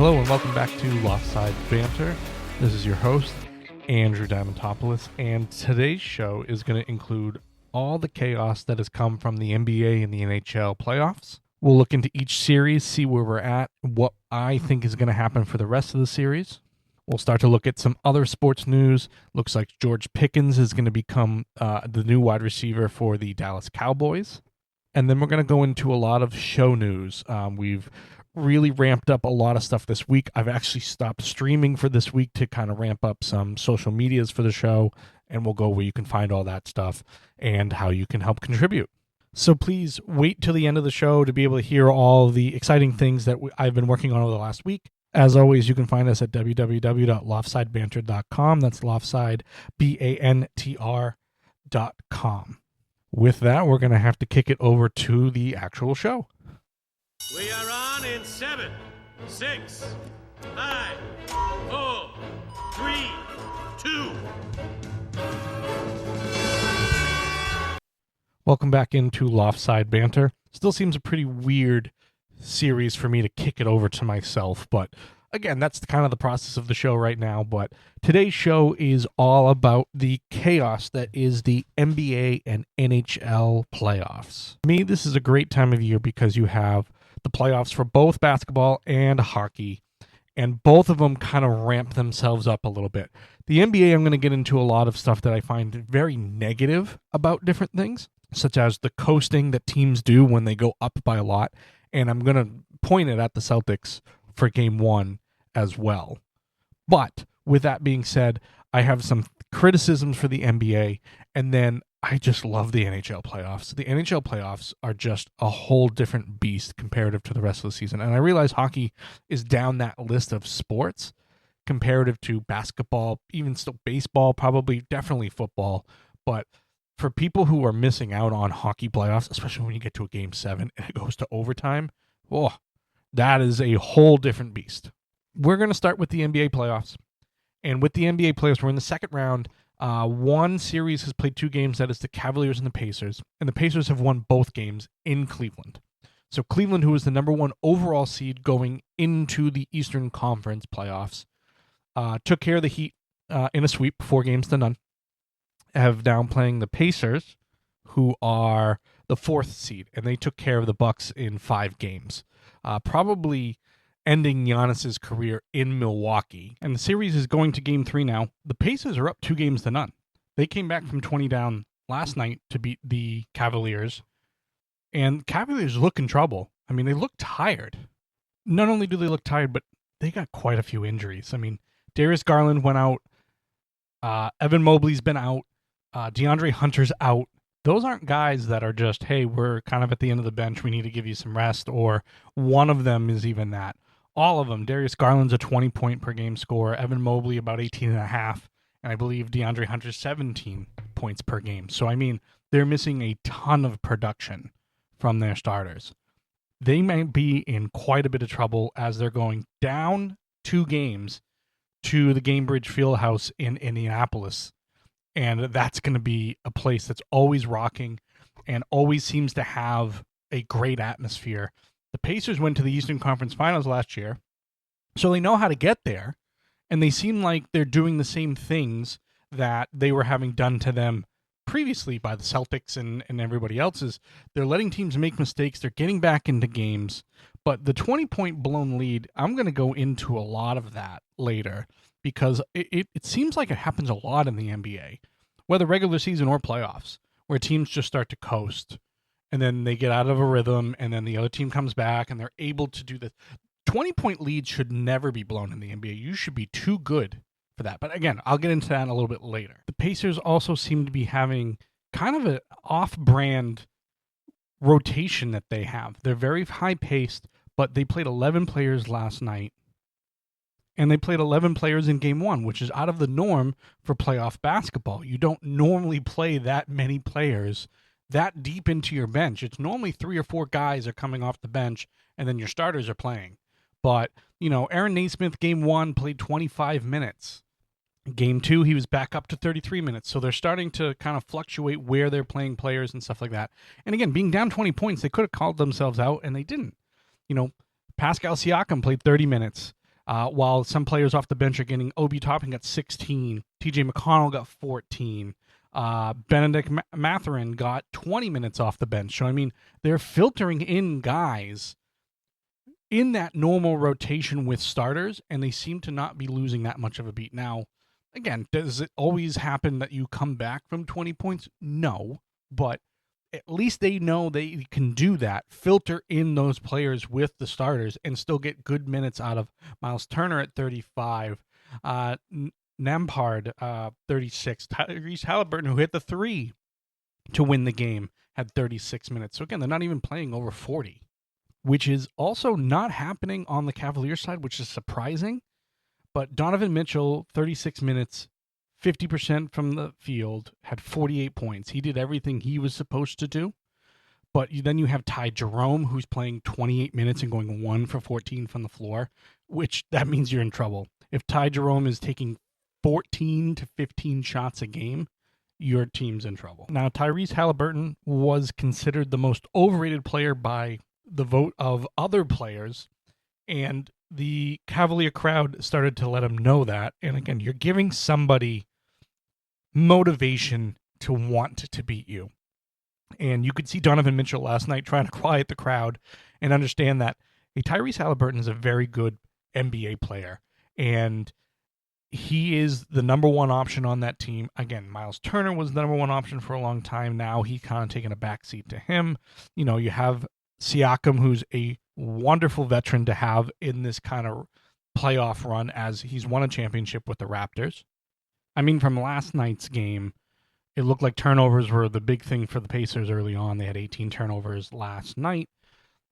Hello and welcome back to Loftside Banter. This is your host, Andrew Diamantopoulos, and today's show is going to include all the chaos that has come from the NBA and the NHL playoffs. We'll look into each series, see where we're at, what I think is going to happen for the rest of the series. We'll start to look at some other sports news. Looks like George Pickens is going to become the new wide receiver for the Dallas Cowboys. And then we're going to go into a lot of show news. We've really ramped up a lot of stuff this week. I've actually stopped streaming for this week to kind of ramp up some social medias for the show, and we'll go where you can find all that stuff and how you can help contribute. So please wait till the end of the show to be able to hear all the exciting things that I've been working on over the last week. As always, you can find us at www.loftsidebanter.com. That's Loftside, BANTR.com. With that, we're going to have to kick it over to the actual show. We are on in 7, 6, 5, 4, 3, 2. Welcome back into Loftside Banter. Still seems a pretty weird series for me to kick it over to myself, but again, that's kind of the process of the show right now. But today's show is all about the chaos that is the NBA and NHL playoffs. To me, this is a great time of year because you have the playoffs for both basketball and hockey, and both of them kind of ramp themselves up a little bit. The NBA, I'm going to get into a lot of stuff that I find very negative about different things, such as the coasting that teams do when they go up by a lot, and I'm going to point it at the Celtics for Game 1 as well. But with that being said, I have some criticisms for the NBA, and then I just love the NHL playoffs. The NHL playoffs are just a whole different beast comparative to the rest of the season. And I realize hockey is down that list of sports comparative to basketball, even still baseball, probably definitely football. But for people who are missing out on hockey playoffs, especially when you get to a Game 7 and it goes to overtime, oh, that is a whole different beast. We're going to start with the NBA playoffs. And with the NBA playoffs, we're in the second round. One series has played 2 games, that is the Cavaliers and the Pacers. And the Pacers have won both games in Cleveland. So Cleveland, who is the number 1 overall seed going into the Eastern Conference playoffs, took care of the Heat in a sweep, 4-0. Have down playing the Pacers, who are the 4th seed. And they took care of the Bucks in 5 games. Probably ending Giannis's career in Milwaukee. And the series is going to Game 3 now. The Pacers are up 2-0. They came back from 20 down last night to beat the Cavaliers. And Cavaliers look in trouble. I mean, they look tired. Not only do they look tired, but they got quite a few injuries. I mean, Darius Garland went out. Evan Mobley's been out. DeAndre Hunter's out. Those aren't guys that are just, hey, we're kind of at the end of the bench, we need to give you some rest, or one of them is even that. All of them. Darius Garland's a 20-point-per-game scorer, Evan Mobley about 18.5, and I believe DeAndre Hunter's 17 points per game. So, I mean, they're missing a ton of production from their starters. They might be in quite a bit of trouble as they're going down 2 games to the Gainbridge Fieldhouse in Indianapolis. And that's going to be a place that's always rocking and always seems to have a great atmosphere. The Pacers went to the Eastern Conference Finals last year, so they know how to get there, and they seem like they're doing the same things that they were having done to them previously by the Celtics and everybody else's. They're letting teams make mistakes. They're getting back into games. But the 20-point blown lead, I'm going to go into a lot of that later, because it seems like it happens a lot in the NBA, whether regular season or playoffs, where teams just start to coast, and then they get out of a rhythm, and then the other team comes back, and they're able to do this. 20-point leads should never be blown in the NBA. You should be too good for that. But again, I'll get into that a little bit later. The Pacers also seem to be having kind of an off-brand rotation that they have. They're very high-paced, but they played 11 players last night. And they played 11 players in Game 1, which is out of the norm for playoff basketball. You don't normally play that many players that deep into your bench. It's normally 3 or 4 guys are coming off the bench, and then your starters are playing. But, you know, Aaron Naismith, Game 1, played 25 minutes. Game 2, he was back up to 33 minutes. So they're starting to kind of fluctuate where they're playing players and stuff like that. And again, being down 20 points, they could have called themselves out, and they didn't. You know, Pascal Siakam played 30 minutes. While some players off the bench are getting, Obi Toppin got 16, TJ McConnell got 14, Benedict Mathurin got 20 minutes off the bench. So, I mean, they're filtering in guys in that normal rotation with starters, and they seem to not be losing that much of a beat. Now, again, does it always happen that you come back from 20 points? No, but at least they know they can do that, filter in those players with the starters, and still get good minutes out of Miles Turner at 35, Nampard, 36, Tyrese Halliburton, who hit the 3 to win the game, had 36 minutes. So again, they're not even playing over 40, which is also not happening on the Cavaliers side, which is surprising. But Donovan Mitchell, 36 minutes, 50% from the field, had 48 points. He did everything he was supposed to do. But then you have Ty Jerome, who's playing 28 minutes and going 1 for 14 from the floor, which that means you're in trouble. If Ty Jerome is taking 14 to 15 shots a game, your team's in trouble. Now, Tyrese Halliburton was considered the most overrated player by the vote of other players, and the Cavalier crowd started to let him know that. And again, you're giving somebody motivation to want to beat you. And you could see Donovan Mitchell last night trying to quiet the crowd and understand that Tyrese Halliburton is a very good NBA player, and he is the number one option on that team. Again, Miles Turner was the number one option for a long time. Now he's kind of taken a backseat to him. You know, you have Siakam, who's a wonderful veteran to have in this kind of playoff run, as he's won a championship with the Raptors. I mean, from last night's game, it looked like turnovers were the big thing for the Pacers early on. They had 18 turnovers last night.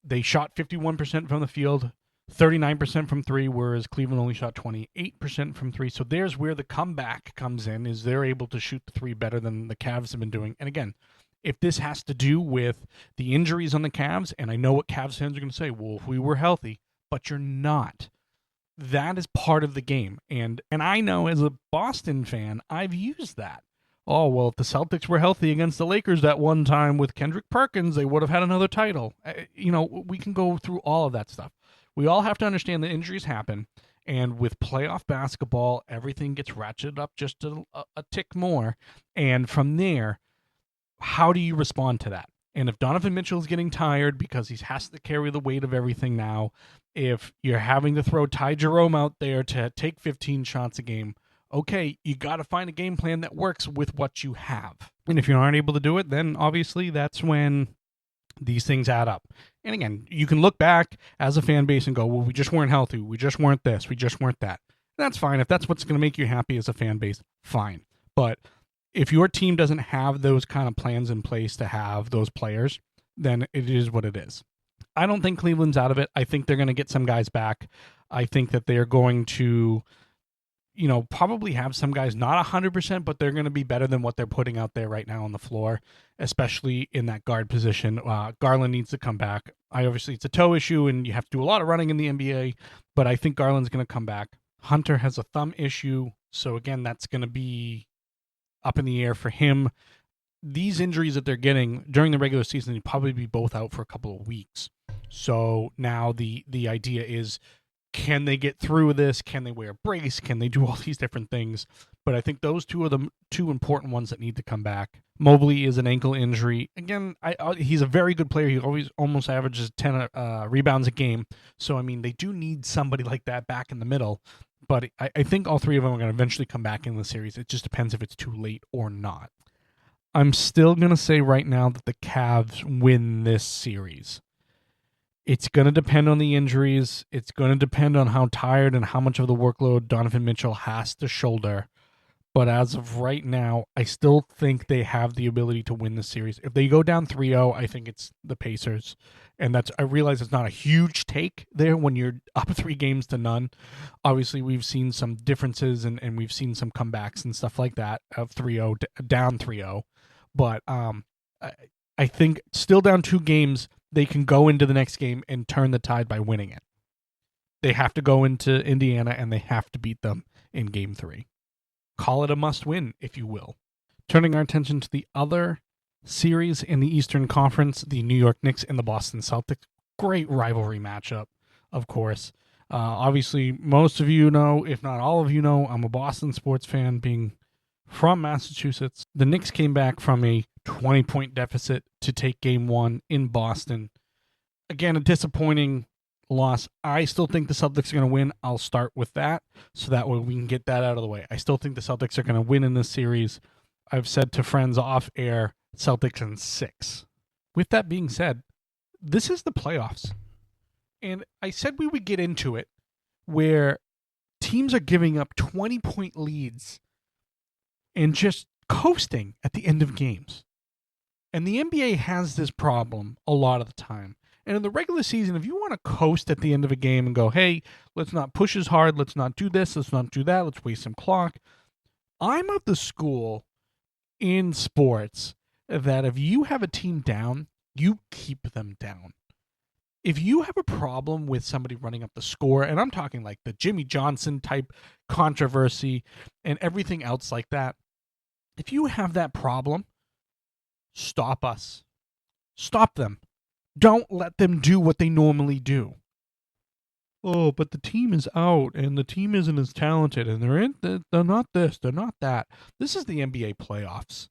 They shot 51% from the field, 39% from 3, whereas Cleveland only shot 28% from 3. So there's where the comeback comes in, is they're able to shoot the 3 better than the Cavs have been doing. And again, if this has to do with the injuries on the Cavs, and I know what Cavs fans are going to say, well, if we were healthy, but you're not. That is part of the game. And I know as a Boston fan, I've used that. Oh, well, if the Celtics were healthy against the Lakers that one time with Kendrick Perkins, they would have had another title. You know, we can go through all of that stuff. We all have to understand that injuries happen, and with playoff basketball, everything gets ratcheted up just a tick more. And from there, how do you respond to that? And if Donovan Mitchell is getting tired because he has to carry the weight of everything now, if you're having to throw Ty Jerome out there to take 15 shots a game, okay, you got to find a game plan that works with what you have. And if you aren't able to do it, then obviously that's when these things add up. And again, you can look back as a fan base and go, well, we just weren't healthy. We just weren't this. We just weren't that. That's fine. If that's what's going to make you happy as a fan base, fine. But if your team doesn't have those kind of plans in place to have those players, then it is what it is. I don't think Cleveland's out of it. I think they're going to get some guys back. I think that they're going to, you know, probably have some guys not 100%, but they're going to be better than what they're putting out there right now on the floor, especially in that guard position. Garland needs to come back. Obviously, it's a toe issue, and you have to do a lot of running in the NBA, but I think Garland's going to come back. Hunter has a thumb issue, so again, that's going to be up in the air for him. These injuries that they're getting during the regular season, they'd probably be both out for a couple of weeks. So now the idea is, can they get through this? Can they wear a brace? Can they do all these different things? But I think those two are the two important ones that need to come back. Mobley is an ankle injury. Again, he's a very good player. He always almost averages 10 rebounds a game. So, I mean, they do need somebody like that back in the middle. But I think all three of them are going to eventually come back in the series. It just depends if it's too late or not. I'm still going to say right now that the Cavs win this series. It's going to depend on the injuries. It's going to depend on how tired and how much of the workload Donovan Mitchell has to shoulder. But as of right now, I still think they have the ability to win the series. If they go down 3-0, I think it's the Pacers. And I realize it's not a huge take there when you're up 3-0. Obviously, we've seen some differences and we've seen some comebacks and stuff like that of 3-0, down 3-0. But I think still down 2 games, they can go into the next game and turn the tide by winning it. They have to go into Indiana and they have to beat them in Game 3. Call it a must-win, if you will. Turning our attention to the other series in the Eastern Conference, the New York Knicks and the Boston Celtics. Great rivalry matchup, of course. Obviously, most of you know, if not all of you know, I'm a Boston sports fan, being from Massachusetts. The Knicks came back from a 20-point deficit to take game one in Boston. Again, a disappointing loss. I still think the Celtics are going to win. I'll start with that so that way we can get that out of the way. I still think the Celtics are going to win in this series. I've said to friends off air, Celtics in 6. With that being said, this is the playoffs. And I said we would get into it where teams are giving up 20-point leads and just coasting at the end of games. And the NBA has this problem a lot of the time. And in the regular season, if you want to coast at the end of a game and go, hey, let's not push as hard, let's not do this, let's not do that, let's waste some clock. I'm of the school in sports that if you have a team down, you keep them down. If you have a problem with somebody running up the score, and I'm talking like the Jimmy Johnson type controversy and everything else like that, if you have that problem, stop us. Stop them. Don't let them do what they normally do. Oh, but the team is out, and the team isn't as talented, and they're not this, they're not that. This is the NBA playoffs,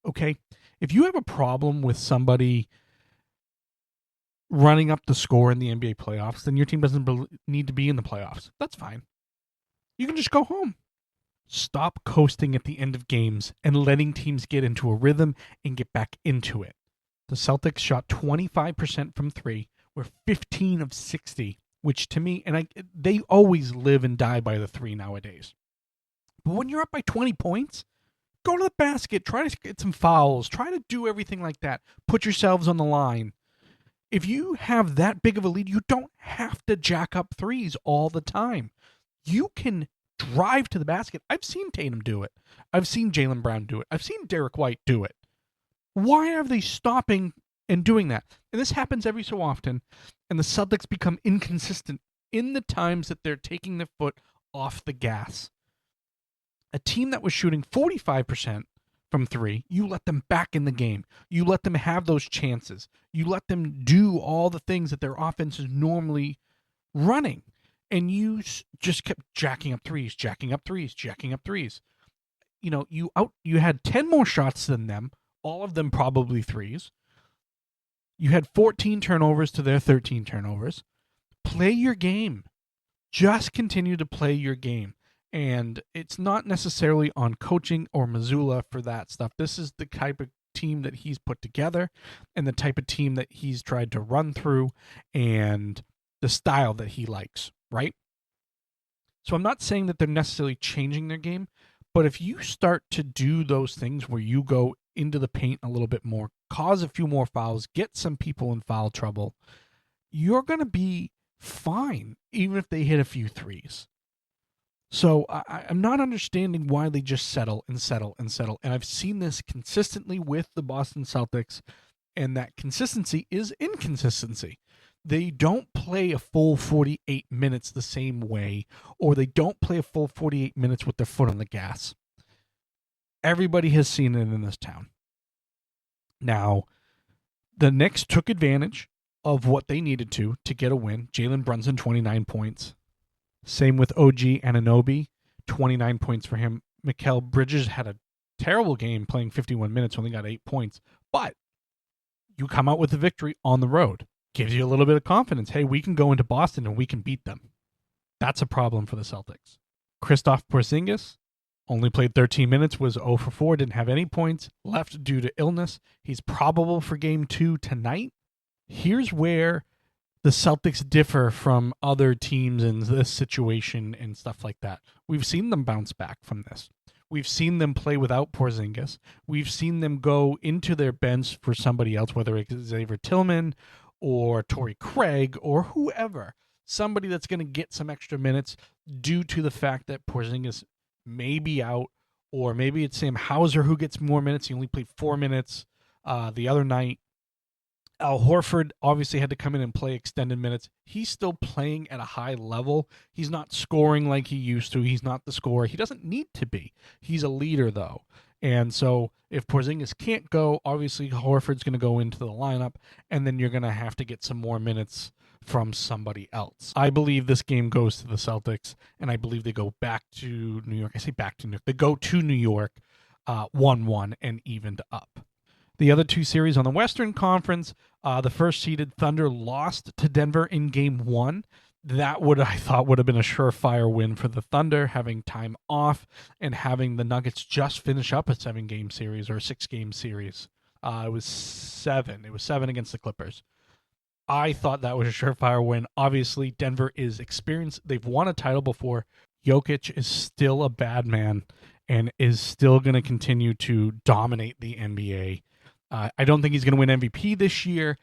okay? If you have a problem with somebody running up the score in the NBA playoffs, then your team doesn't need to be in the playoffs. That's fine. You can just go home. Stop coasting at the end of games and letting teams get into a rhythm and get back into it. The Celtics shot 25% from 3. We're 15 of 60, which to me, and they always live and die by the 3 nowadays. But when you're up by 20 points, go to the basket, try to get some fouls, try to do everything like that. Put yourselves on the line. If you have that big of a lead, you don't have to jack up threes all the time. You can drive to the basket. I've seen Tatum do it. I've seen Jaylen Brown do it. I've seen Derek White do it. Why are they stopping and doing that? And this happens every so often, and the Celtics become inconsistent in the times that they're taking their foot off the gas. A team that was shooting 45% from 3, you let them back in the game. You let them have those chances. You let them do all the things that their offense is normally running. And you just kept jacking up threes. You know, you had 10 more shots than them, all of them probably threes. You had 14 turnovers to their 13 turnovers. Play your game. Just continue to play your game. And it's not necessarily on coaching or Mazzulla for that stuff. This is the type of team that he's put together and the type of team that he's tried to run through and the style that he likes, right? So I'm not saying that they're necessarily changing their game, but if you start to do those things where you go into the paint a little bit more, cause a few more fouls, get some people in foul trouble, you're going to be fine, even if they hit a few threes. So I'm not understanding why they just settle. And I've seen this consistently with the Boston Celtics, and that consistency is inconsistency. They don't play a full 48 minutes the same way, or they don't play a full 48 minutes with their foot on the gas. Everybody has seen it in this town. Now, the Knicks took advantage of what they needed to get a win. Jalen Brunson, 29 points. Same with OG Anunoby, 29 points for him. Mikal Bridges had a terrible game playing 51 minutes, only got 8 points. But you come out with a victory on the road. Gives you a little bit of confidence. Hey, we can go into Boston and we can beat them. That's a problem for the Celtics. Kristaps Porzingis only played 13 minutes, was 0 for 4, didn't have any points, left due to illness. He's probable for game 2 tonight. Here's where the Celtics differ from other teams in this situation and stuff like that. We've seen them bounce back from this. We've seen them play without Porzingis. We've seen them go into their bench for somebody else, whether it's Xavier Tillman or Torrey Craig or whoever. Somebody that's going to get some extra minutes due to the fact that Porzingis may be out, or maybe it's Sam Hauser who gets more minutes. He only played 4 minutes the other night. Al Horford obviously had to come in and play extended minutes. He's still playing at a high level. He's not scoring like he used to. He's not the scorer. He doesn't need to be. He's a leader, though. And so if Porzingis can't go, obviously Horford's going to go into the lineup, and then you're going to have to get some more minutes from somebody else. I believe this game goes to the Celtics, and I believe they go back to New York. I say back to New York. They go to New York 1-1 and evened up. The other two series on the Western Conference, the first seeded Thunder lost to Denver in Game 1. That I thought would have been a surefire win for the Thunder, having time off and having the Nuggets just finish up a 7-game series or a 6-game series. It was 7. It was 7 against the Clippers. I thought that was a surefire win. Obviously, Denver is experienced. They've won a title before. Jokic is still a bad man and is still going to continue to dominate the NBA. I don't think he's going to win MVP this year,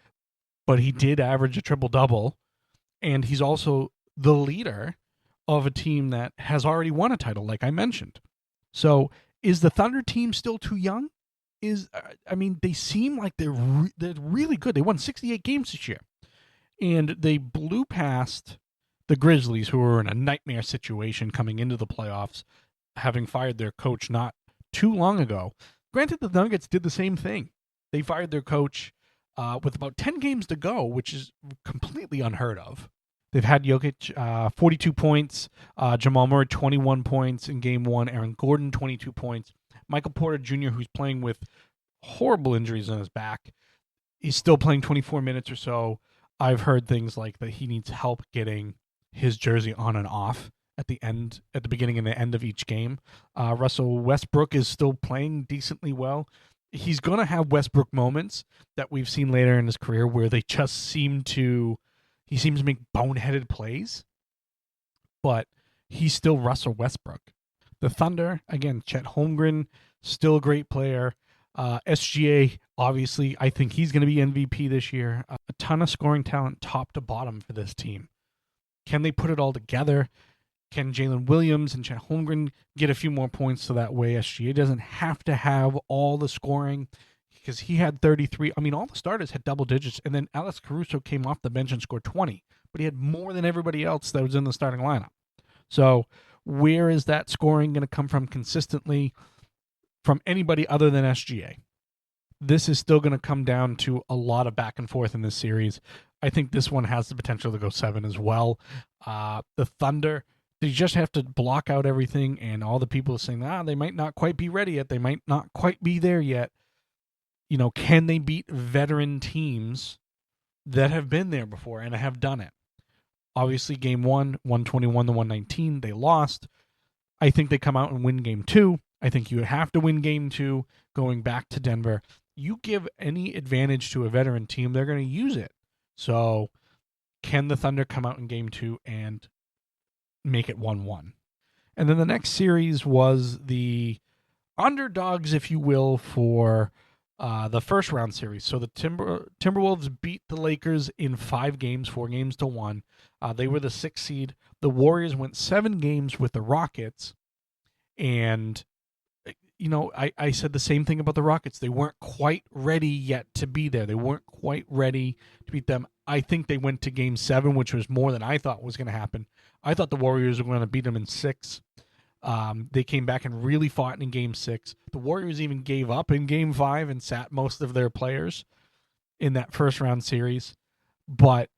but he did average a triple-double. And he's also the leader of a team that has already won a title, like I mentioned. So is the Thunder team still too young? They seem like they're really good. They won 68 games this year. And they blew past the Grizzlies, who were in a nightmare situation coming into the playoffs, having fired their coach not too long ago. Granted, the Nuggets did the same thing. They fired their coach with about 10 games to go, which is completely unheard of. They've had Jokic 42 points, Jamal Murray 21 points in Game 1, Aaron Gordon 22 points, Michael Porter Jr., who's playing with horrible injuries on his back, he's still playing 24 minutes or so. I've heard things like that he needs help getting his jersey on and off at the beginning and the end of each game. Russell Westbrook is still playing decently well. He's going to have Westbrook moments that we've seen later in his career where they just seems to make boneheaded plays, but he's still Russell Westbrook. The Thunder, again, Chet Holmgren, still a great player. SGA, obviously, I think he's going to be MVP this year. A ton of scoring talent top to bottom for this team. Can they put it all together? Can Jalen Williams and Chet Holmgren get a few more points so that way SGA doesn't have to have all the scoring? Because he had 33. All the starters had double digits, and then Alex Caruso came off the bench and scored 20. But he had more than everybody else that was in the starting lineup. So where is that scoring going to come from consistently from anybody other than SGA? This is still going to come down to a lot of back and forth in this series. I think this one has the potential to go 7 as well. The Thunder, they just have to block out everything, and all the people are saying, they might not quite be ready yet. They might not quite be there yet. Can they beat veteran teams that have been there before and have done it? Obviously, Game 1, 121 to 119, they lost. I think they come out and win Game 2. I think you have to win Game 2 going back to Denver. You give any advantage to a veteran team, they're going to use it. So can the Thunder come out in Game 2 and make it 1-1? And then the next series was the underdogs, if you will, for the first round series. So the Timberwolves beat the Lakers in 5 games, 4 games to 1. They were the 6th seed. The Warriors went 7 games with the Rockets. And, I said the same thing about the Rockets. They weren't quite ready yet to be there. They weren't quite ready to beat them. I think they went to Game 7, which was more than I thought was going to happen. I thought the Warriors were going to beat them in 6. They came back and really fought in Game 6. The Warriors even gave up in Game 5 and sat most of their players in that first round series. But,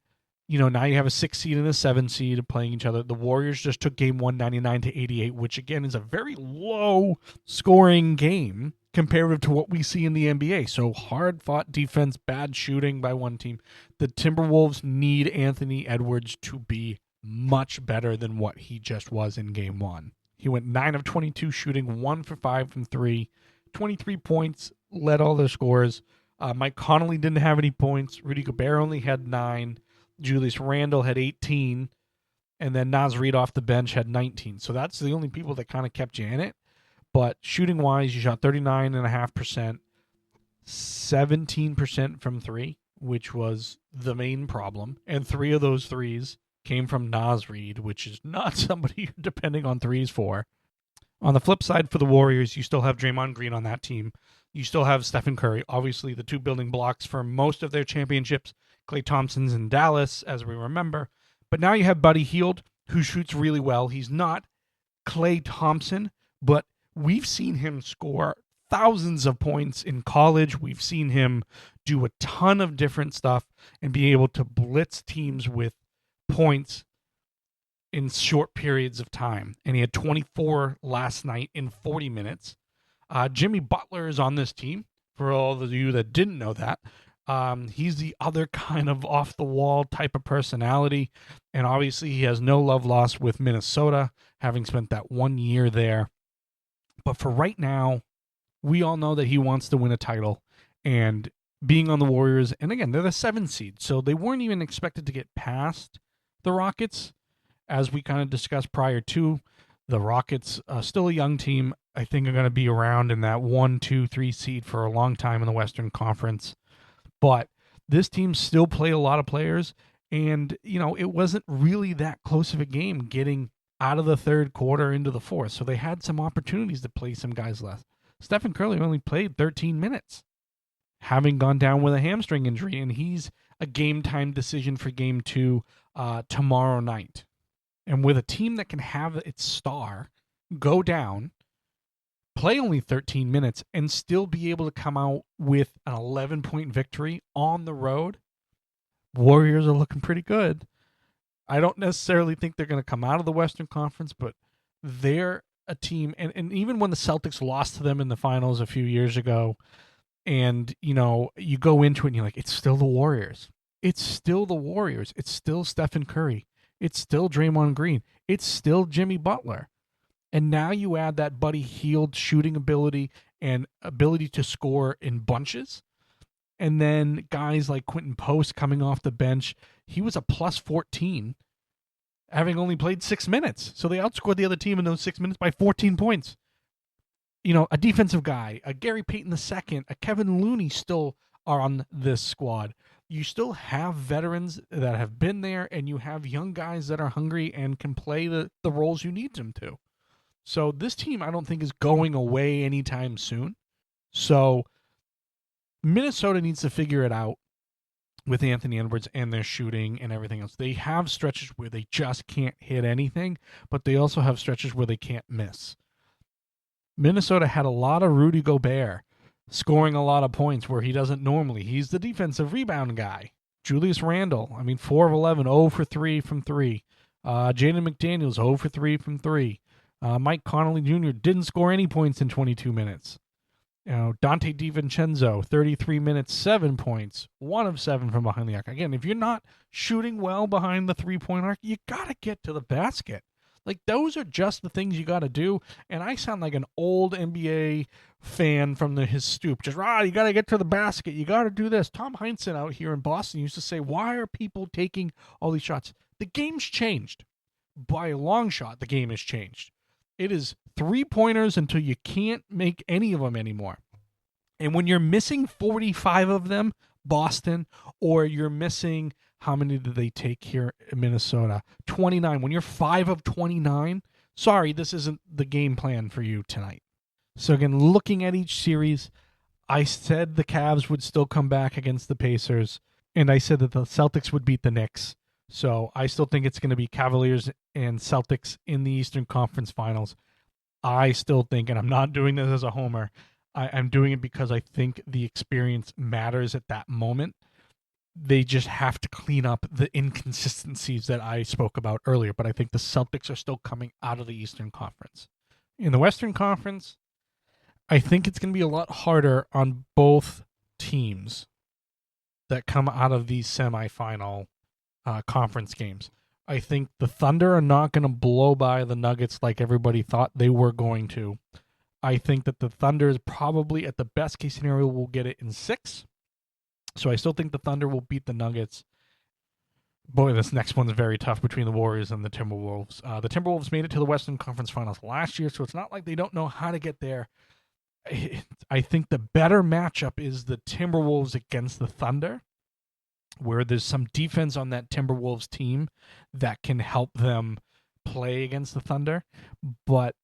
now you have a 6 seed and a 7 seed playing each other. The Warriors just took Game 1 99-88, which again is a very low scoring game comparative to what we see in the NBA. So hard fought defense, bad shooting by one team. The Timberwolves need Anthony Edwards to be much better than what he just was in Game 1. He went 9 of 22 shooting, 1 for 5 from 3, 23 points, led all their scores. Mike Conley didn't have any points. Rudy Gobert only had 9. Julius Randle had 18. And then Naz Reid off the bench had 19. So that's the only people that kind of kept you in it. But shooting-wise, you shot 39.5%, 17% from 3, which was the main problem. And 3 of those threes came from Naz Reid, which is not somebody you're depending on threes for. On the flip side for the Warriors, you still have Draymond Green on that team. You still have Stephen Curry, obviously the 2 building blocks for most of their championships. Klay Thompson's in Dallas, as we remember. But now you have Buddy Hield, who shoots really well. He's not Klay Thompson, but we've seen him score thousands of points in college. We've seen him do a ton of different stuff and be able to blitz teams with points in short periods of time. And he had 24 last night in 40 minutes. Jimmy Butler is on this team, for all of you that didn't know that. He's the other kind of off-the-wall type of personality, and obviously he has no love lost with Minnesota, having spent that 1 year there. But for right now, we all know that he wants to win a title, and being on the Warriors, and again, they're the 7th seed, so they weren't even expected to get past the Rockets, as we kind of discussed prior to. The Rockets, still a young team, I think are going to be around in that 1, 2, 3 seed for a long time in the Western Conference. But this team still played a lot of players, and, it wasn't really that close of a game getting out of the third quarter into the fourth. So they had some opportunities to play some guys less. Stephen Curry only played 13 minutes, having gone down with a hamstring injury, and he's a game-time decision for Game 2 tomorrow night. And with a team that can have its star go down, play only 13 minutes, and still be able to come out with an 11-point victory on the road, Warriors are looking pretty good. I don't necessarily think they're going to come out of the Western Conference, but they're a team, and even when the Celtics lost to them in the finals a few years ago, and, you go into it and you're like, it's still the Warriors. It's still the Warriors. It's still Stephen Curry. It's still Draymond Green. It's still Jimmy Butler. And now you add that Buddy Hield shooting ability and ability to score in bunches. And then guys like Quentin Post coming off the bench. He was a plus 14, having only played 6 minutes. So they outscored the other team in those 6 minutes by 14 points. A defensive guy, a Gary Payton II, a Kevin Looney still are on this squad. You still have veterans that have been there, and you have young guys that are hungry and can play the roles you need them to. So this team, I don't think, is going away anytime soon. So Minnesota needs to figure it out with Anthony Edwards and their shooting and everything else. They have stretches where they just can't hit anything, but they also have stretches where they can't miss. Minnesota had a lot of Rudy Gobert scoring a lot of points where he doesn't normally. He's the defensive rebound guy. Julius Randle, 4 of 11, 0 for 3 from 3. Jaden McDaniels, 0 for 3 from 3. Mike Conley Jr. didn't score any points in 22 minutes. Dante DiVincenzo, 33 minutes, 7 points, 1 of 7 from behind the arc. Again, if you're not shooting well behind the three-point arc, you got to get to the basket. Like, those are just the things you got to do. And I sound like an old NBA fan from his stoop. Just, you got to get to the basket. You got to do this. Tom Heinsohn out here in Boston used to say, why are people taking all these shots? The game's changed. By a long shot, the game has changed. It is three-pointers until you can't make any of them anymore. And when you're missing 45 of them, Boston, or you're missing, how many did they take here in Minnesota? 29. When you're 5 of 29, sorry, this isn't the game plan for you tonight. So again, looking at each series, I said the Cavs would still come back against the Pacers, and I said that the Celtics would beat the Knicks. So I still think it's going to be Cavaliers and Celtics in the Eastern Conference Finals. I still think, and I'm not doing this as a homer, I'm doing it because I think the experience matters at that moment. They just have to clean up the inconsistencies that I spoke about earlier, but I think the Celtics are still coming out of the Eastern Conference. In the Western Conference, I think it's going to be a lot harder on both teams that come out of these semifinal conference games. I think the Thunder are not going to blow by the Nuggets like everybody thought they were going to. I think that the Thunder is probably, at the best case scenario, will get it in 6. So I still think the Thunder will beat the Nuggets. Boy, this next one's very tough between the Warriors and the Timberwolves. The Timberwolves made it to the Western Conference Finals last year, so it's not like they don't know how to get there. I think the better matchup is the Timberwolves against the Thunder, where there's some defense on that Timberwolves team that can help them play against the Thunder. But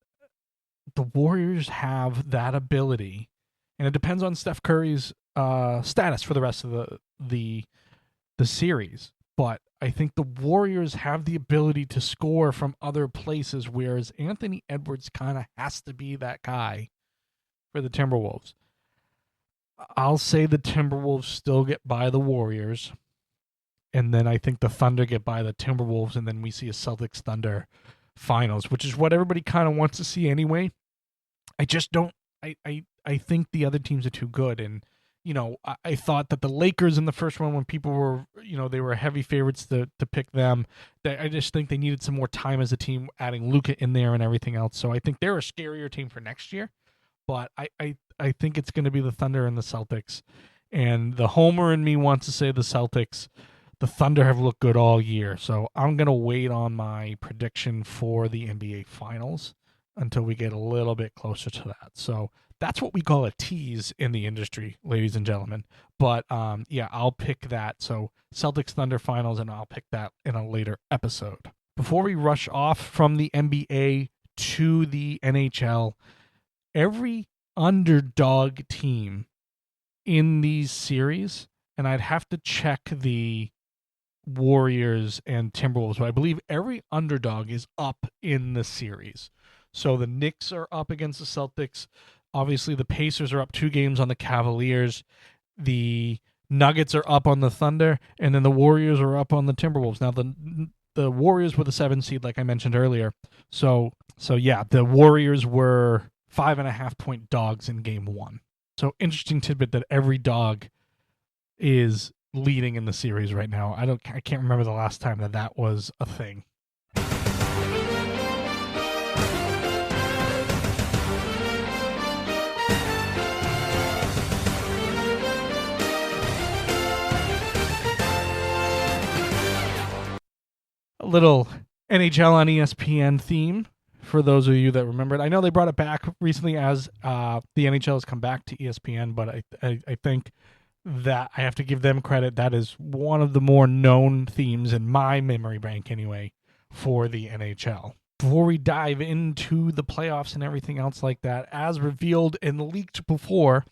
the Warriors have that ability, and it depends on Steph Curry's status for the rest of the series. But I think the Warriors have the ability to score from other places, whereas Anthony Edwards kind of has to be that guy for the Timberwolves. I'll say the Timberwolves still get by the Warriors, and then I think the Thunder get by the Timberwolves, and then we see a Celtics Thunder finals, which is what everybody kind of wants to see anyway. I just don't. I think the other teams are too good, and I thought that the Lakers in the first one, when people were they were heavy favorites to pick them. I just think they needed some more time as a team, adding Luka in there and everything else. So I think they're a scarier team for next year. But I think it's going to be the Thunder and the Celtics. And the homer in me wants to say the Celtics. The Thunder have looked good all year. So I'm going to wait on my prediction for the NBA Finals until we get a little bit closer to that. So that's what we call a tease in the industry, ladies and gentlemen. But yeah, I'll pick that. So Celtics Thunder Finals, and I'll pick that in a later episode. Before we rush off from the NBA to the NHL, every underdog team in these series, and I'd have to check the Warriors and Timberwolves, but I believe every underdog is up in the series. So the Knicks are up against the Celtics. Obviously, the Pacers are up 2 games on the Cavaliers. The Nuggets are up on the Thunder, and then the Warriors are up on the Timberwolves. Now, the Warriors were the 7 seed, like I mentioned earlier. So yeah, the Warriors were 5.5-point dogs in game 1. So interesting tidbit that every dog is leading in the series right now. I can't remember the last time that was a thing. A little NHL on ESPN theme for those of you that remember it. I know they brought it back recently as the NHL has come back to ESPN, but I think that I have to give them credit. That is one of the more known themes in my memory bank anyway for the NHL. Before we dive into the playoffs and everything else like that, as revealed and leaked before,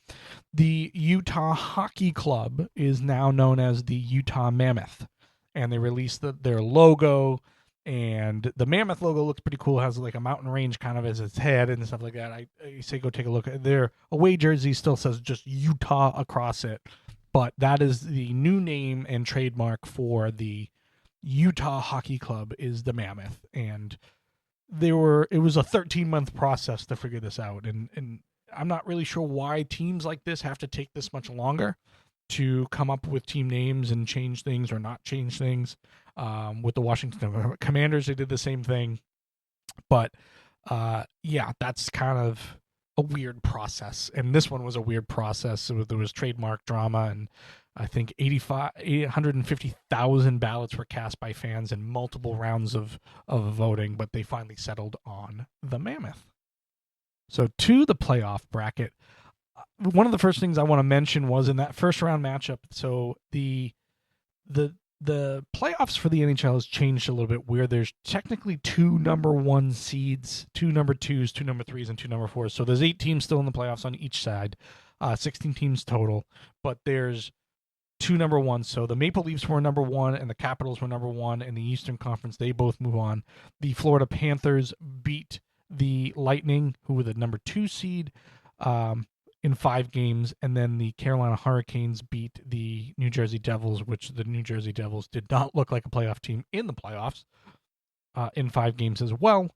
the Utah Hockey Club is now known as the Utah Mammoth. And they released their logo, and the Mammoth logo looks pretty cool. It has like a mountain range kind of as its head and stuff like that. I say go take a look. Their away jersey still says just Utah across it, but that is the new name and trademark for the Utah Hockey Club is the Mammoth. And it was a 13-month process to figure this out, and I'm not really sure why teams like this have to take this much longer to come up with team names and change things or not change things. With the Washington Commanders, they did the same thing. But yeah, that's kind of a weird process. And this one was a weird process. There was trademark drama, and I think 850,000 ballots were cast by fans in multiple rounds of voting, but they finally settled on the Mammoth. So to the playoff bracket, one of the first things I want to mention was in that first round matchup. So the playoffs for the NHL has changed a little bit, where there's technically 2 number 1 seeds, 2 number 2s, 2 number 3s, and 2 number 4s. So there's 8 teams still in the playoffs on each side, 16 teams total, but there's 2 number 1s. So the Maple Leafs were number 1 and the Capitals were number 1 in the Eastern Conference. They both move on. The Florida Panthers beat the Lightning, who were the number 2 seed, in 5 games, and then the Carolina Hurricanes beat the New Jersey Devils, which the New Jersey Devils did not look like a playoff team in the playoffs, in 5 games as well.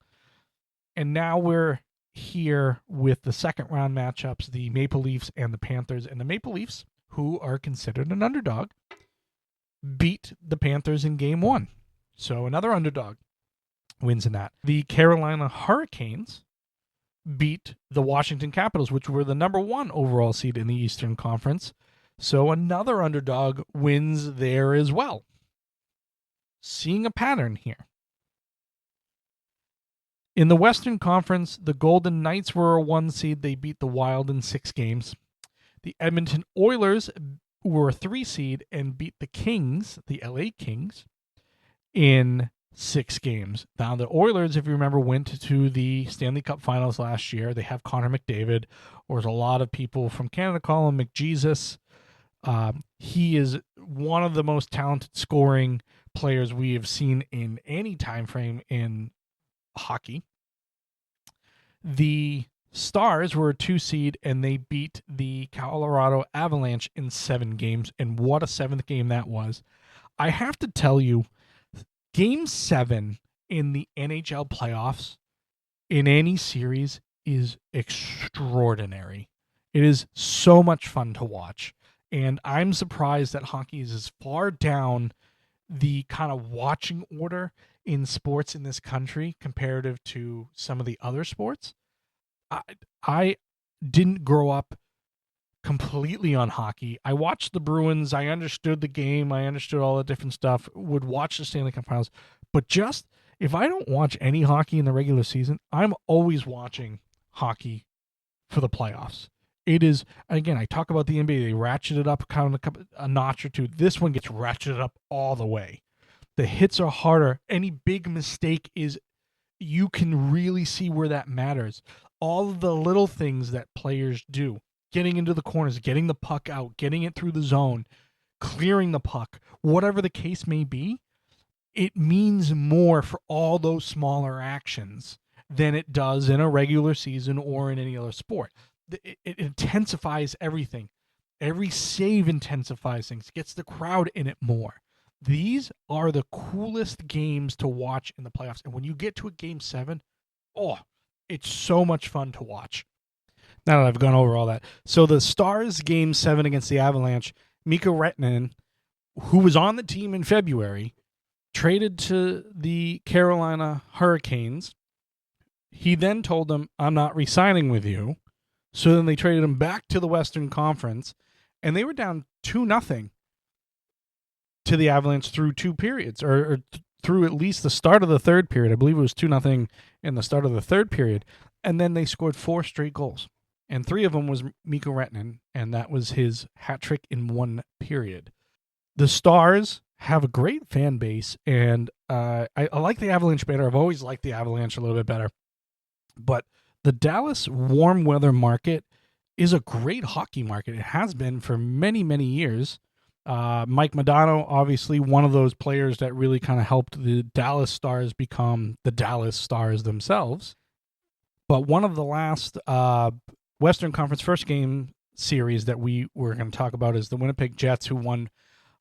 And now we're here with the second round matchups, the Maple Leafs and the Panthers. And the Maple Leafs, who are considered an underdog, beat the Panthers in game 1. So another underdog wins in that. The Carolina Hurricanes beat the Washington Capitals, which were the number 1 overall seed in the Eastern Conference. So another underdog wins there as well. Seeing a pattern here. In the Western Conference, the Golden Knights were a 1 seed. They beat the Wild in 6 games. The Edmonton Oilers were a 3 seed and beat the Kings, the LA Kings, in 6 games. Now, the Oilers, if you remember, went to the Stanley Cup Finals last year. They have Connor McDavid, or as a lot of people from Canada call him, McJesus. He is one of the most talented scoring players we have seen in any time frame in hockey. The Stars were a 2 seed, and they beat the Colorado Avalanche in 7 games, and what a 7th game that was. I have to tell you, Game 7 in the NHL playoffs in any series is extraordinary. It is so much fun to watch, and I'm surprised that hockey is as far down the kind of watching order in sports in this country comparative to some of the other sports. I didn't grow up completely on hockey. I watched the Bruins. I understood the game. I understood all the different stuff. Would watch the Stanley Cup Finals. But just if I don't watch any hockey in the regular season, I'm always watching hockey for the playoffs. It is, again, I talk about the NBA. They ratchet it up kind of a notch or two. This one gets ratcheted up all the way. The hits are harder. Any big mistake is, you can really see where that matters. All of the little things that players do, getting into the corners, getting the puck out, getting it through the zone, clearing the puck, whatever the case may be, it means more for all those smaller actions than it does in a regular season or in any other sport. It intensifies everything. Every save intensifies things, gets the crowd in it more. These are the coolest games to watch in the playoffs. And when you get to a Game 7, it's so much fun to watch. Now that I've gone over all that. So the Stars Game 7 against the Avalanche, Mikko Rantanen, who was on the team in February, traded to the Carolina Hurricanes. He then told them, I'm not re-signing with you. So then they traded him back to the Western Conference, and they were down 2-0 to the Avalanche through 2 periods, or through at least the start of the third period. I believe it was 2-0 in the start of the third period. And then they scored 4 straight goals. And 3 of them was Mikko Rantanen, and that was his hat trick in 1 period. The Stars have a great fan base, and I like the Avalanche better. I've always liked the Avalanche a little bit better. But the Dallas warm weather market is a great hockey market. It has been for many, many years. Mike Modano, obviously one of those players that really kind of helped the Dallas Stars become the Dallas Stars themselves. But one of the last Western Conference first game series that we were going to talk about is the Winnipeg Jets, who won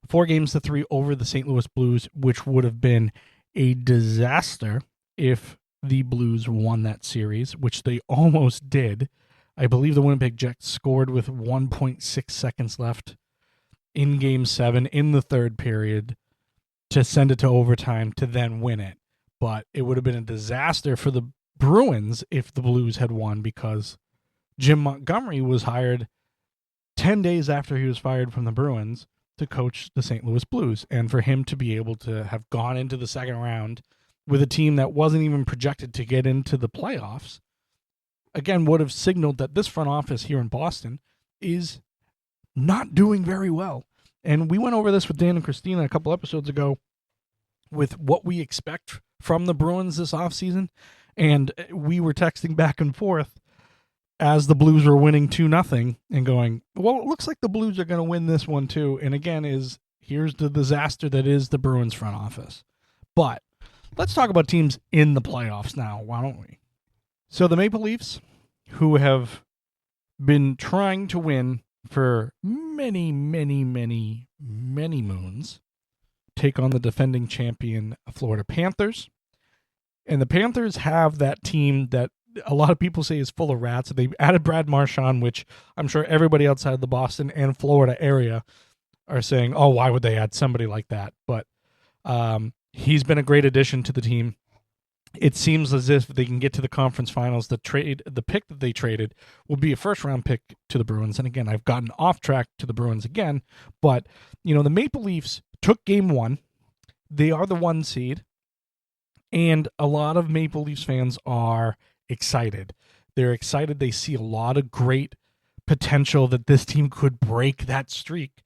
4-3 over the St. Louis Blues, which would have been a disaster if the Blues won that series, which they almost did. I believe the Winnipeg Jets scored with 1.6 seconds left in Game 7 in the third period to send it to overtime to then win it. But it would have been a disaster for the Bruins if the Blues had won, because Jim Montgomery was hired 10 days after he was fired from the Bruins to coach the St. Louis Blues. And for him to be able to have gone into the second round with a team that wasn't even projected to get into the playoffs, again, would have signaled that this front office here in Boston is not doing very well. And we went over this with Dan and Christina a couple episodes ago with what we expect from the Bruins this offseason. And we were texting back and forth as the Blues were winning 2-0 and going, well, it looks like the Blues are going to win this one too. And again, here's the disaster that is the Bruins front office. But let's talk about teams in the playoffs now, why don't we? So the Maple Leafs, who have been trying to win for many, many, many, many moons, take on the defending champion Florida Panthers. And the Panthers have that team that a lot of people say is full of rats. They added Brad Marchand, which I'm sure everybody outside the Boston and Florida area are saying, oh, why would they add somebody like that? But he's been a great addition to the team. It seems as if they can get to the conference finals. The pick that they traded will be a first-round pick to the Bruins. And again, I've gotten off track to the Bruins again. But, the Maple Leafs took Game 1. They are the 1 seed. And a lot of Maple Leafs fans are excited. They're excited. They see a lot of great potential that this team could break that streak.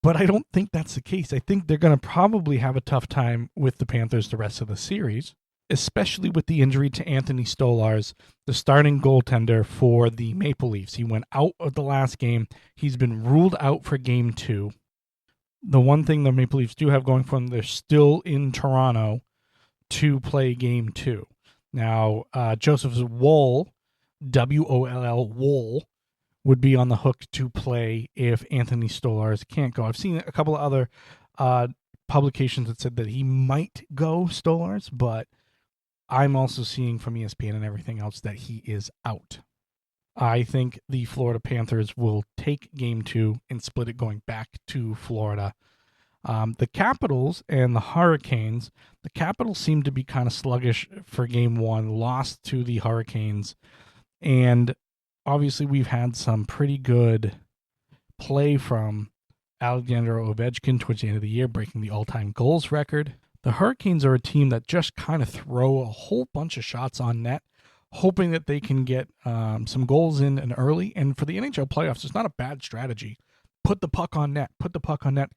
But I don't think that's the case. I think they're going to probably have a tough time with the Panthers the rest of the series, especially with the injury to Anthony Stolarz, the starting goaltender for the Maple Leafs. He went out of the last game. He's been ruled out for Game 2. The one thing the Maple Leafs do have going for them, they're still in Toronto to play Game 2. Now, Joseph Woll, WOLL, Woll, would be on the hook to play if Anthony Stolarz can't go. I've seen a couple of other publications that said that he might go, Stolarz, but I'm also seeing from ESPN and everything else that he is out. I think the Florida Panthers will take Game 2 and split it going back to Florida. The Capitals and the Hurricanes, the Capitals seem to be kind of sluggish for Game 1, lost to the Hurricanes, and obviously we've had some pretty good play from Alexander Ovechkin towards the end of the year, breaking the all-time goals record. The Hurricanes are a team that just kind of throw a whole bunch of shots on net, hoping that they can get some goals in and early. And for the NHL playoffs, it's not a bad strategy. Put the puck on net.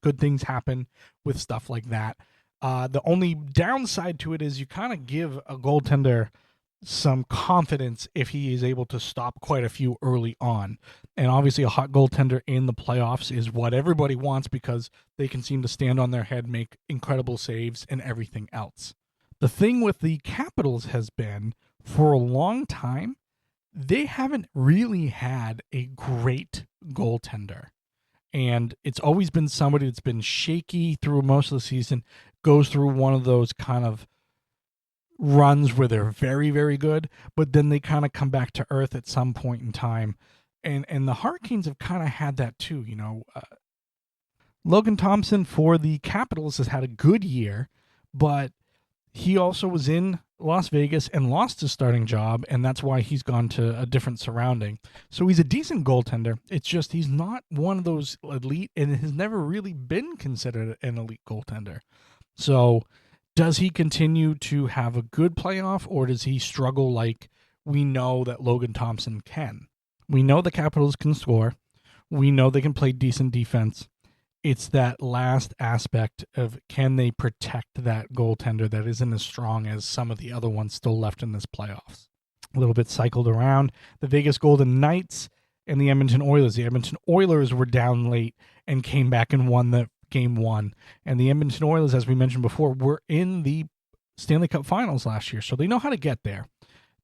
Good things happen with stuff like that. The only downside to it is you kind of give a goaltender some confidence if he is able to stop quite a few early on. And obviously a hot goaltender in the playoffs is what everybody wants because they can seem to stand on their head, make incredible saves, and everything else. The thing with the Capitals has been, for a long time, they haven't really had a great goaltender. And it's always been somebody that's been shaky through most of the season, goes through one of those kind of runs where they're very, very good, but then they kind of come back to earth at some point in time. And the Hurricanes have kind of had that too. Logan Thompson for the Capitals has had a good year, but he also was in Las Vegas and lost his starting job, and that's why he's gone to a different surrounding. So he's a decent goaltender. It's just he's not one of those elite and has never really been considered an elite goaltender. So does he continue to have a good playoff, or does he struggle like we know that Logan Thompson can? We know the Capitals can score. We know they can play decent defense. It's that last aspect of can they protect that goaltender that isn't as strong as some of the other ones still left in this playoffs. A little bit cycled around. The Vegas Golden Knights and the Edmonton Oilers. The Edmonton Oilers were down late and came back and won the Game 1. And the Edmonton Oilers, as we mentioned before, were in the Stanley Cup Finals last year, so they know how to get there.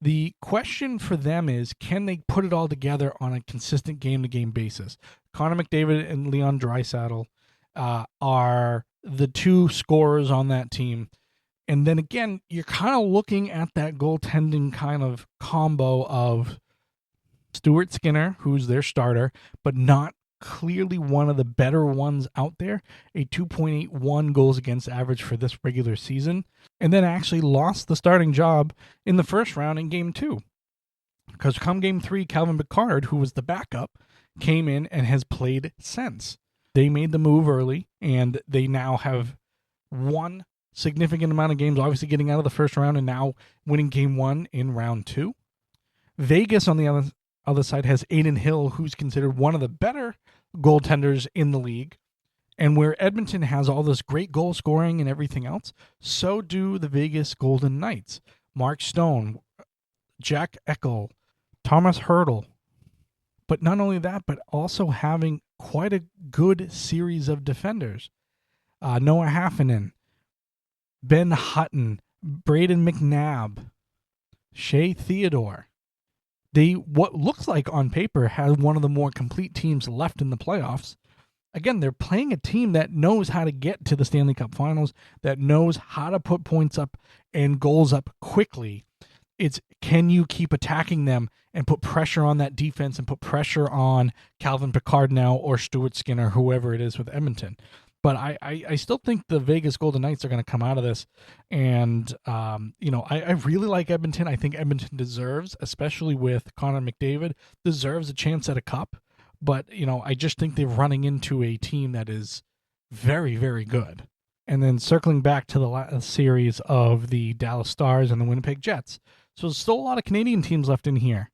The question for them is, can they put it all together on a consistent game-to-game basis? Connor McDavid and Leon Draisaitl are the two scorers on that team. And then again, you're kind of looking at that goaltending kind of combo of Stuart Skinner, who's their starter, but not clearly one of the better ones out there, a 2.81 goals against average for this regular season, and then actually lost the starting job in the first round in Game 2. Because come Game 3, Calvin Pickard, who was the backup, came in and has played since. They made the move early, and they now have won significant amount of games, obviously getting out of the first round and now winning Game 1 in round 2. Vegas, on the other side, has Aiden Hill, who's considered one of the better goaltenders in the league. And where Edmonton has all this great goal scoring and everything else, so do the Vegas Golden Knights. Mark Stone, Jack Eichel, Thomas Hertl. But not only that, but also having quite a good series of defenders. Noah Haffinen, Ben Hutton, Braden McNabb, Shea Theodore. They, what looks like on paper, have one of the more complete teams left in the playoffs. Again, they're playing a team that knows how to get to the Stanley Cup Finals, that knows how to put points up and goals up quickly. It's, can you keep attacking them and put pressure on that defense and put pressure on Calvin Pickard now or Stuart Skinner, whoever it is with Edmonton. But I still think the Vegas Golden Knights are going to come out of this. And, I really like Edmonton. I think Edmonton deserves, especially with Connor McDavid, deserves a chance at a cup. But, I just think they're running into a team that is very, very good. And then circling back to the series of the Dallas Stars and the Winnipeg Jets. So there's still a lot of Canadian teams left in here.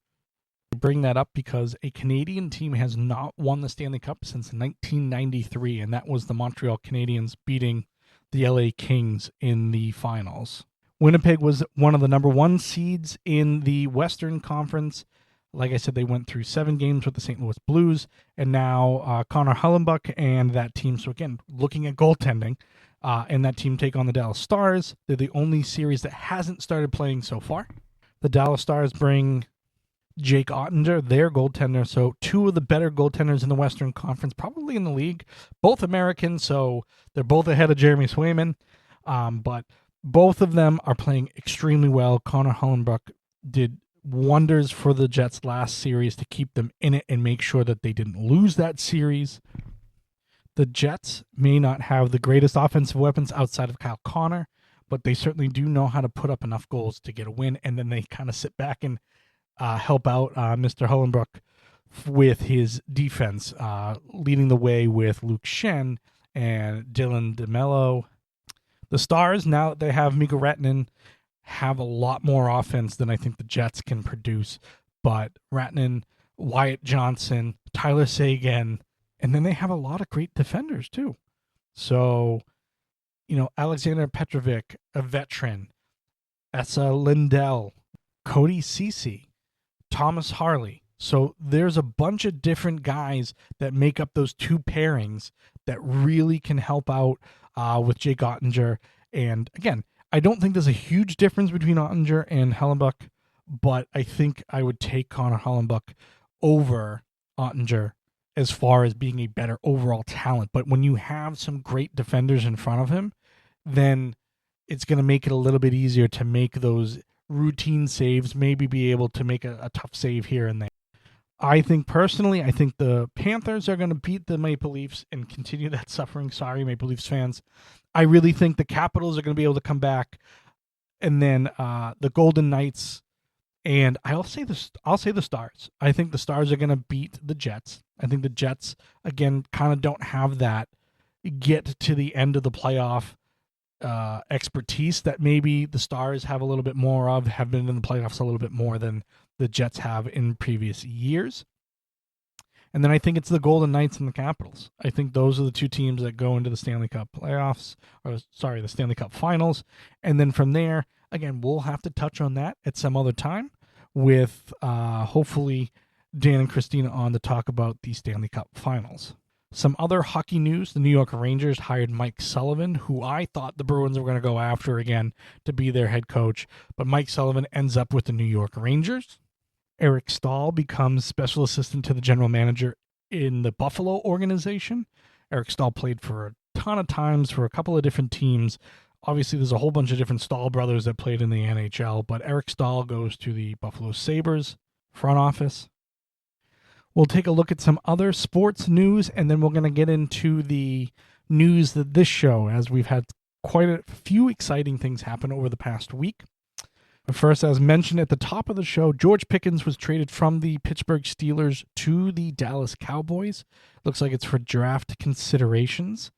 I bring that up because a Canadian team has not won the Stanley Cup since 1993, and that was the Montreal Canadiens beating the LA Kings in the finals. Winnipeg was one of the number 1 seeds in the Western Conference. Like I said, they went through 7 games with the St. Louis Blues, and now Connor Hullenbuck and that team. So again, looking at goaltending, and that team take on the Dallas Stars. They're the only series that hasn't started playing so far. The Dallas Stars bring Jake Ottinger, their goaltender. So two of the better goaltenders in the Western Conference, probably in the league. Both Americans, so they're both ahead of Jeremy Swayman. But both of them are playing extremely well. Connor Hullenbrook did wonders for the Jets last series to keep them in it and make sure that they didn't lose that series. The Jets may not have the greatest offensive weapons outside of Kyle Connor, but they certainly do know how to put up enough goals to get a win, and then they kind of sit back and help out Mr. Hullenbrook with his defense, leading the way with Luke Shen and Dylan DeMello. The Stars, now that they have Mikko Rantanen, have a lot more offense than I think the Jets can produce. But Rantanen, Wyatt Johnson, Tyler Seguin, and then they have a lot of great defenders too. So, Alexander Petrovic, a veteran, Esa Lindell, Cody Ceci, Thomas Harley. So there's a bunch of different guys that make up those two pairings that really can help out with Jake Ottinger. And again, I don't think there's a huge difference between Ottinger and Hullenbrook, but I think I would take Connor Hullenbrook over Ottinger as far as being a better overall talent. But when you have some great defenders in front of him, then it's going to make it a little bit easier to make those routine saves, maybe be able to make a tough save here and there. I think the Panthers are going to beat the Maple Leafs and continue that suffering. Sorry, Maple Leafs fans. I really think the Capitals are going to be able to come back, and then the Golden Knights, and I'll say the Stars. I think the Stars are going to beat the Jets. I think the Jets, again, kind of don't have that get to the end of the playoff expertise that maybe the Stars have a little bit more of, have been in the playoffs a little bit more than the Jets have in previous years. And then I think it's the Golden Knights and the Capitals. I think those are the two teams that go into the Stanley Cup playoffs, the Stanley Cup finals. And then from there, again, we'll have to touch on that at some other time with hopefully Dan and Christina on to talk about the Stanley Cup finals. Some other hockey news, the New York Rangers hired Mike Sullivan, who I thought the Bruins were going to go after again to be their head coach, but Mike Sullivan ends up with the New York Rangers. Eric Stahl becomes special assistant to the general manager in the Buffalo organization. Eric Stahl played for a ton of times for a couple of different teams. Obviously, there's a whole bunch of different Stahl brothers that played in the NHL, but Eric Stahl goes to the Buffalo Sabres front office. We'll take a look at some other sports news, and then we're going to get into the news that this show, as we've had quite a few exciting things happen over the past week. But first, as mentioned at the top of the show, George Pickens was traded from the Pittsburgh Steelers to the Dallas Cowboys. Looks like it's for draft considerations,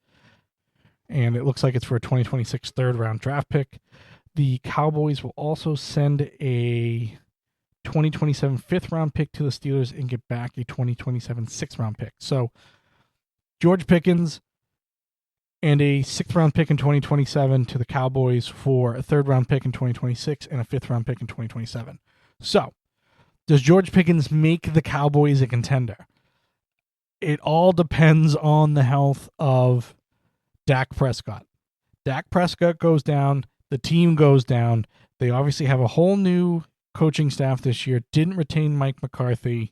and it looks like it's for a 2026 third-round draft pick. The Cowboys will also send a 2027 fifth-round pick to the Steelers and get back a 2027 sixth-round pick. So, George Pickens and a sixth-round pick in 2027 to the Cowboys for a third-round pick in 2026 and a fifth-round pick in 2027. So, does George Pickens make the Cowboys a contender? It all depends on the health of Dak Prescott. Dak Prescott goes down, the team goes down. They obviously have a whole new coaching staff this year, didn't retain Mike McCarthy.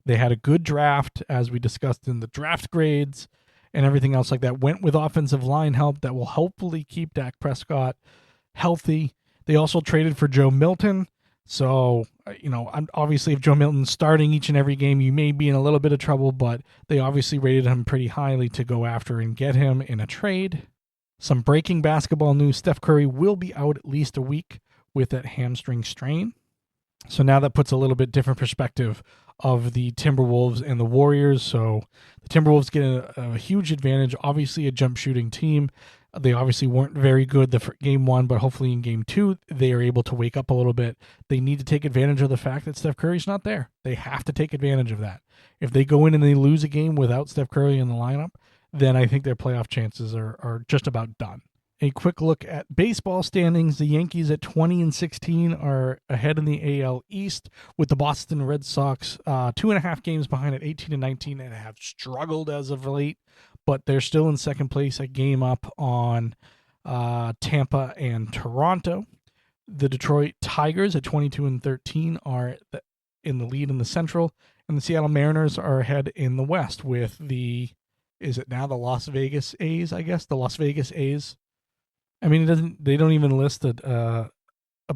They had a good draft, as we discussed in the draft grades, and everything else like that. Went with offensive line help that will hopefully keep Dak Prescott healthy. They also traded for Joe Milton. So, obviously if Joe Milton's starting each and every game, you may be in a little bit of trouble, but they obviously rated him pretty highly to go after and get him in a trade. Some breaking basketball news. Steph Curry will be out at least a week with that hamstring strain. So now that puts a little bit different perspective of the Timberwolves and the Warriors. So the Timberwolves get a huge advantage, obviously a jump shooting team. They obviously weren't very good the game one, but hopefully in game two, they are able to wake up a little bit. They need to take advantage of the fact that Steph Curry's not there. They have to take advantage of that. If they go in and they lose a game without Steph Curry in the lineup, then I think their playoff chances are just about done. A quick look at baseball standings. The Yankees at 20-16 are ahead in the AL East, with the Boston Red Sox 2.5 games behind at 18-19 and have struggled as of late, but they're still in second place, a game up on Tampa and Toronto. The Detroit Tigers at 22-13 are in the lead in the Central, and the Seattle Mariners are ahead in the West with is it now the Las Vegas A's, I guess? The Las Vegas A's. I mean, they don't even list a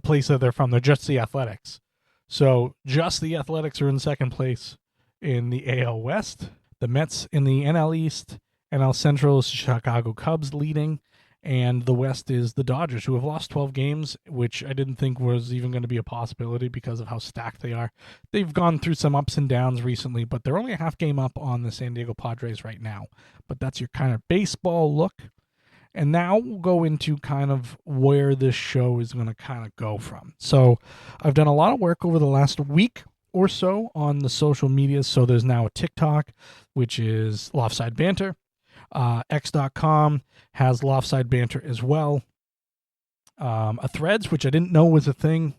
place that they're from. They're just the Athletics. So just the Athletics are in second place in the AL West. The Mets in the NL East. NL Central is Chicago Cubs leading. And the West is the Dodgers, who have lost 12 games, which I didn't think was even going to be a possibility because of how stacked they are. They've gone through some ups and downs recently, but they're only a half game up on the San Diego Padres right now. But that's your kind of baseball look. And now we'll go into kind of where this show is going to kind of go from. So I've done a lot of work over the last week or so on the social media. So there's now a TikTok, which is Loftside Banter. X.com has Loftside Banter as well. A Threads, which I didn't know was a thing.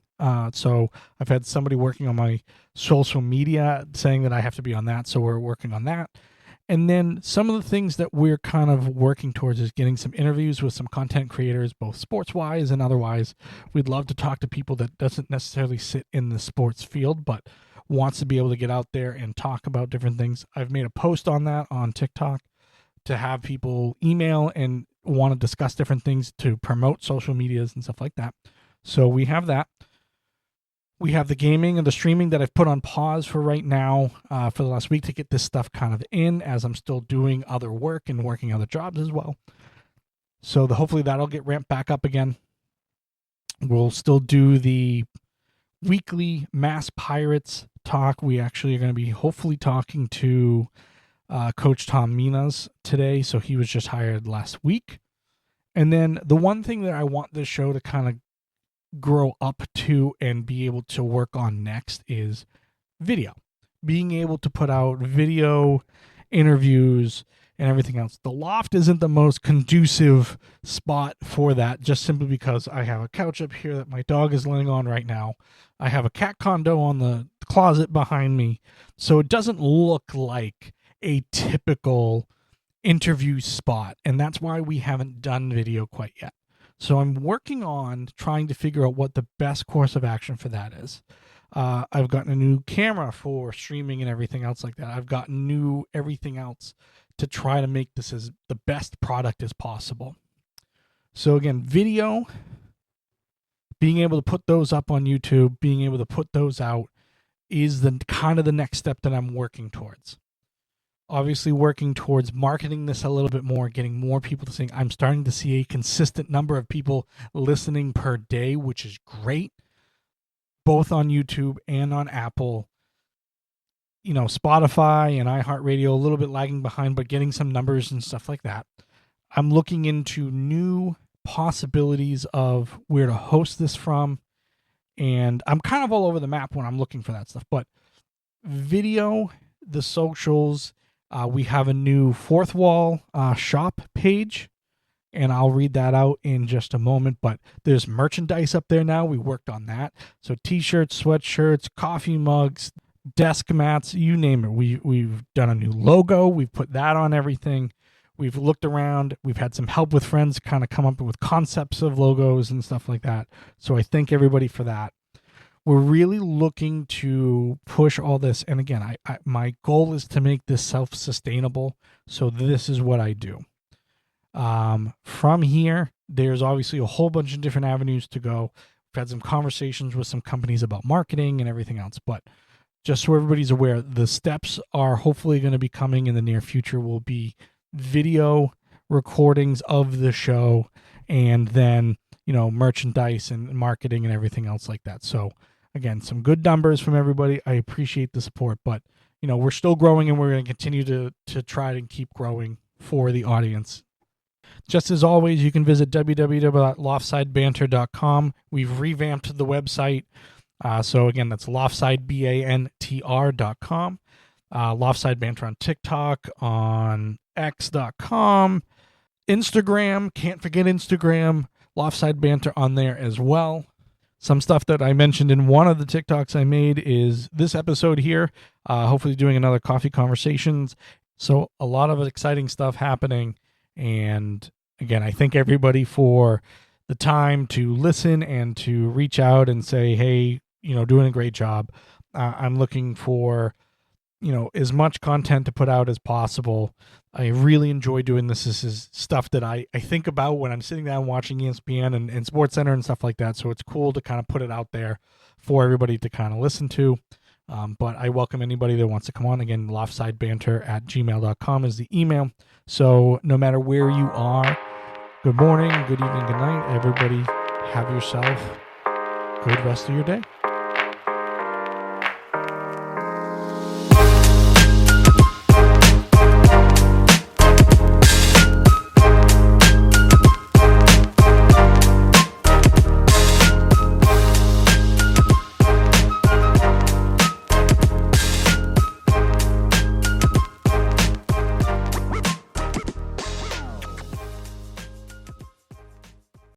So I've had somebody working on my social media saying that I have to be on that. So we're working on that. And then some of the things that we're kind of working towards is getting some interviews with some content creators, both sports-wise and otherwise. We'd love to talk to people that doesn't necessarily sit in the sports field, but wants to be able to get out there and talk about different things. I've made a post on that on TikTok to have people email and want to discuss different things to promote social medias and stuff like that. So we have that. We have the gaming and the streaming that I've put on pause for right now for the last week to get this stuff kind of in as I'm still doing other work and working other jobs as well. So hopefully that'll get ramped back up again. We'll still do the weekly Mass Pirates talk. We actually are going to be hopefully talking to Coach Tom Minas today. So he was just hired last week. And then the one thing that I want this show to kind of grow up to and be able to work on next is video. Being able to put out video interviews and everything else. The loft isn't the most conducive spot for that, just simply because I have a couch up here that my dog is laying on right now. I have a cat condo on the closet behind me. So it doesn't look like a typical interview spot. And that's why we haven't done video quite yet. So I'm working on trying to figure out what the best course of action for that is. I've gotten a new camera for streaming and everything else like that. I've gotten new everything else to try to make this as the best product as possible. So again, video, being able to put those up on YouTube, being able to put those out is the kind of the next step that I'm working towards. Obviously working towards marketing this a little bit more, getting more people to sing. I'm starting to see a consistent number of people listening per day, which is great, both on YouTube and on Apple. You know, Spotify and iHeartRadio a little bit lagging behind, but getting some numbers and stuff like that. I'm looking into new possibilities of where to host this from, and I'm kind of all over the map when I'm looking for that stuff. But video, the socials, we have a new Fourth Wall shop page, and I'll read that out in just a moment. But there's merchandise up there now. We worked on that. So t-shirts, sweatshirts, coffee mugs, desk mats, you name it. We've done a new logo. We've put that on everything. We've looked around. We've had some help with friends kind of come up with concepts of logos and stuff like that. So I thank everybody for that. We're really looking to push all this. And again, my goal is to make this self-sustainable. So this is what I do. From here, there's obviously a whole bunch of different avenues to go. We've had some conversations with some companies about marketing and everything else. But just so everybody's aware, the steps are hopefully going to be coming in the near future. Will be video recordings of the show, and then, you know, merchandise and marketing and everything else like that. So again, some good numbers from everybody. I appreciate the support, but you know, we're still growing, and we're going to continue to try to keep growing for the audience. Just as always, you can visit www.loftsidebanter.com. We've revamped the website. So again, that's loftsideBantr.com. Loftside Banter on TikTok, on X.com, Instagram. Can't forget Instagram. Loftside Banter on there as well. Some stuff that I mentioned in one of the TikToks I made is this episode here. Hopefully doing another coffee conversations. So a lot of exciting stuff happening. And again, I thank everybody for the time to listen and to reach out and say, hey, you know, doing a great job. I'm looking for, as much content to put out as possible. I really enjoy doing this. This is stuff that I think about when I'm sitting down watching ESPN and SportsCenter and stuff like that. So it's cool to kind of put it out there for everybody to kind of listen to. But I welcome anybody that wants to come on. Again, loftsidebanter@gmail.com is the email. So no matter where you are, good morning, good evening, good night, everybody. Have yourself a good rest of your day.